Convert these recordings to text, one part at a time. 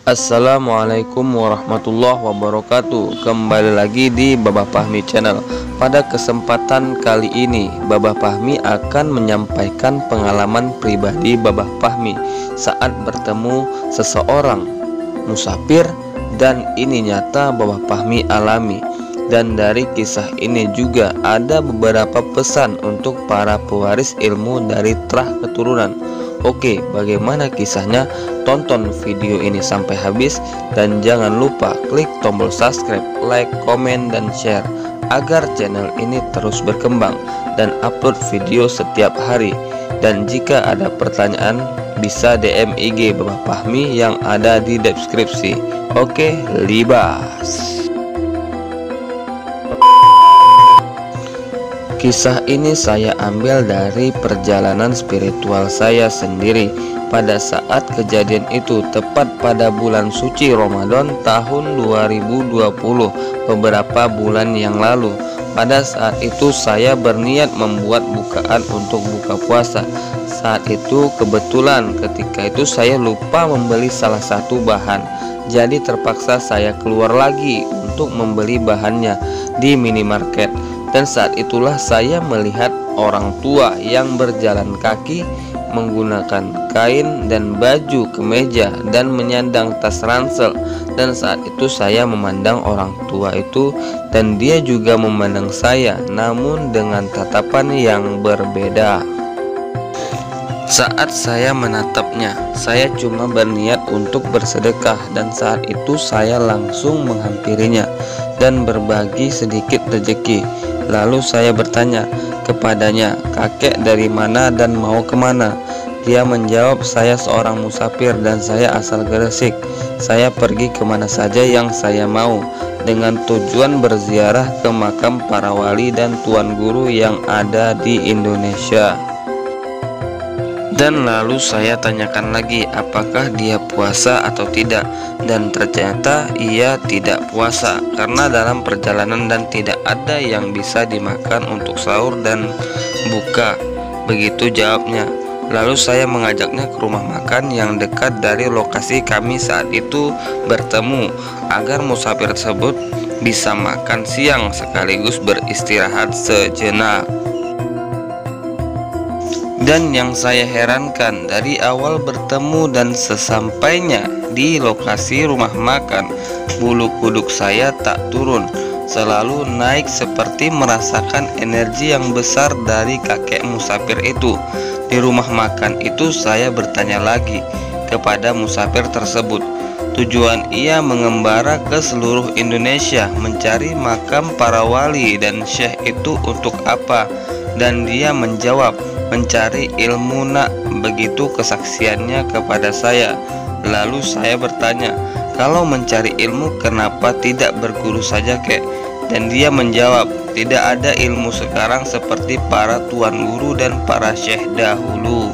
Assalamualaikum warahmatullahi wabarakatuh. Kembali lagi di Babah Fahmi Channel. Pada kesempatan kali ini Babah Fahmi akan menyampaikan pengalaman pribadi Babah Fahmi saat bertemu seseorang musafir, dan ini nyata Babah Fahmi alami. Dan dari kisah ini juga ada beberapa pesan untuk para pewaris ilmu dari terah keturunan. Oke, bagaimana kisahnya? Tonton video ini sampai habis dan jangan lupa klik tombol subscribe, like, komen, dan share agar channel ini terus berkembang dan upload video setiap hari. Dan jika ada pertanyaan bisa DM IG Babah Fahmi yang ada di deskripsi. Oke, libas. Kisah ini saya ambil dari perjalanan spiritual saya sendiri. Pada saat kejadian itu tepat pada bulan suci Ramadan tahun 2020, beberapa bulan yang lalu. Pada saat itu saya berniat membuat bukaan untuk buka puasa. Saat itu kebetulan ketika itu saya lupa membeli salah satu bahan. Jadi terpaksa saya keluar lagi untuk membeli bahannya di minimarket. Dan saat itulah saya melihat orang tua yang berjalan kaki menggunakan kain dan baju kemeja dan menyandang tas ransel. Dan saat itu saya memandang orang tua itu dan dia juga memandang saya, namun dengan tatapan yang berbeda. Saat saya menatapnya, saya cuma berniat untuk bersedekah, dan saat itu saya langsung menghampirinya dan berbagi sedikit rezeki. Lalu saya bertanya kepadanya, kakek dari mana dan mau kemana? Dia menjawab, saya seorang musafir dan saya asal Gresik. Saya pergi kemana saja yang saya mau, dengan tujuan berziarah ke makam para wali dan tuan guru yang ada di Indonesia. Dan lalu saya tanyakan lagi apakah dia puasa atau tidak, dan ternyata ia tidak puasa karena dalam perjalanan dan tidak ada yang bisa dimakan untuk sahur dan buka. Begitu jawabnya. Lalu saya mengajaknya ke rumah makan yang dekat dari lokasi kami saat itu bertemu agar musafir tersebut bisa makan siang sekaligus beristirahat sejenak. Dan yang saya herankan, dari awal bertemu dan sesampainya di lokasi rumah makan, bulu kuduk saya tak turun, selalu naik seperti merasakan energi yang besar dari kakek musafir itu. Di rumah makan itu saya bertanya lagi kepada musafir tersebut, tujuan ia mengembara ke seluruh Indonesia mencari makam para wali dan syekh itu untuk apa? Dan dia menjawab, mencari ilmu nak. Begitu kesaksiannya kepada saya. Lalu saya bertanya, kalau mencari ilmu kenapa tidak berguru saja kek? Dan dia menjawab, tidak ada ilmu sekarang seperti para tuan guru dan para syekh dahulu.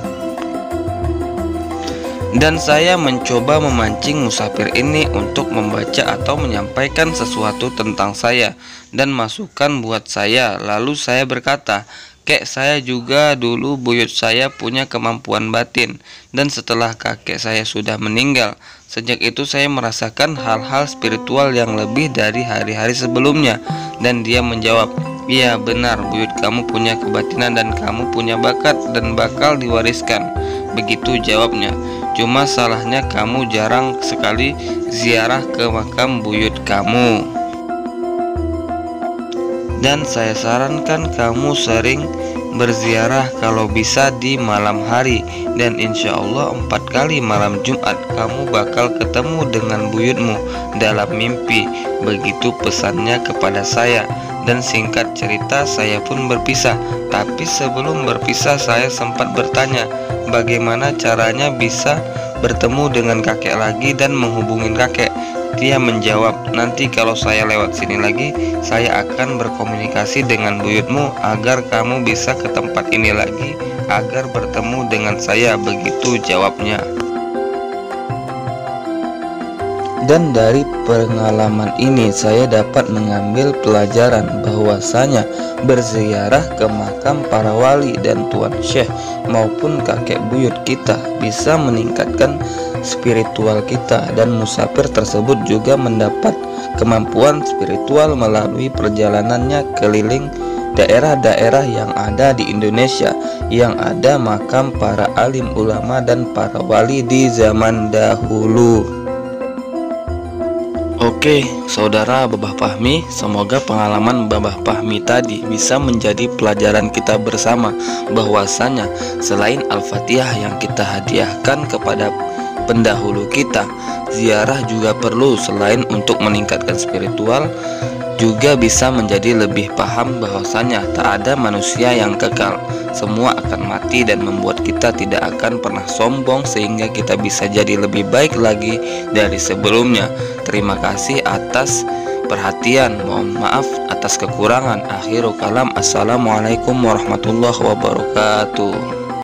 Dan saya mencoba memancing musafir ini untuk membaca atau menyampaikan sesuatu tentang saya dan masukan buat saya. Lalu saya berkata, kek, saya juga dulu buyut saya punya kemampuan batin, dan setelah kakek saya sudah meninggal, sejak itu saya merasakan hal-hal spiritual yang lebih dari hari-hari sebelumnya. Dan dia menjawab, iya benar, buyut kamu punya kebatinan dan kamu punya bakat dan bakal diwariskan. Begitu jawabnya. Cuma salahnya kamu jarang sekali ziarah ke makam buyut kamu. Dan saya sarankan kamu sering berziarah kalau bisa di malam hari, dan insya Allah 4 kali malam Jumat kamu bakal ketemu dengan buyutmu dalam mimpi. Begitu pesannya kepada saya. Dan singkat cerita saya pun berpisah. Tapi sebelum berpisah saya sempat bertanya bagaimana caranya bisa bertemu dengan kakek lagi dan menghubungin kakek. Dia menjawab, nanti kalau saya lewat sini lagi, saya akan berkomunikasi dengan buyutmu agar kamu bisa ke tempat ini lagi agar bertemu dengan saya. Begitu jawabnya. Dan dari pengalaman ini saya dapat mengambil pelajaran bahwasanya berziarah ke makam para wali dan tuan syekh maupun kakek buyut kita bisa meningkatkan spiritual kita, dan musafir tersebut juga mendapat kemampuan spiritual melalui perjalanannya keliling daerah-daerah yang ada di Indonesia yang ada makam para alim ulama dan para wali di zaman dahulu. Oke, saudara Babah Fahmi, semoga pengalaman Babah Fahmi tadi bisa menjadi pelajaran kita bersama bahwasanya selain Al-Fatihah yang kita hadiahkan kepada pendahulu kita, ziarah juga perlu. Selain untuk meningkatkan spiritual, juga bisa menjadi lebih paham bahwasanya tak ada manusia yang kekal, semua akan mati, dan membuat kita tidak akan pernah sombong sehingga kita bisa jadi lebih baik lagi dari sebelumnya. Terima kasih atas perhatian, mohon maaf atas kekurangan. Akhirul kalam, assalamualaikum warahmatullahi wabarakatuh.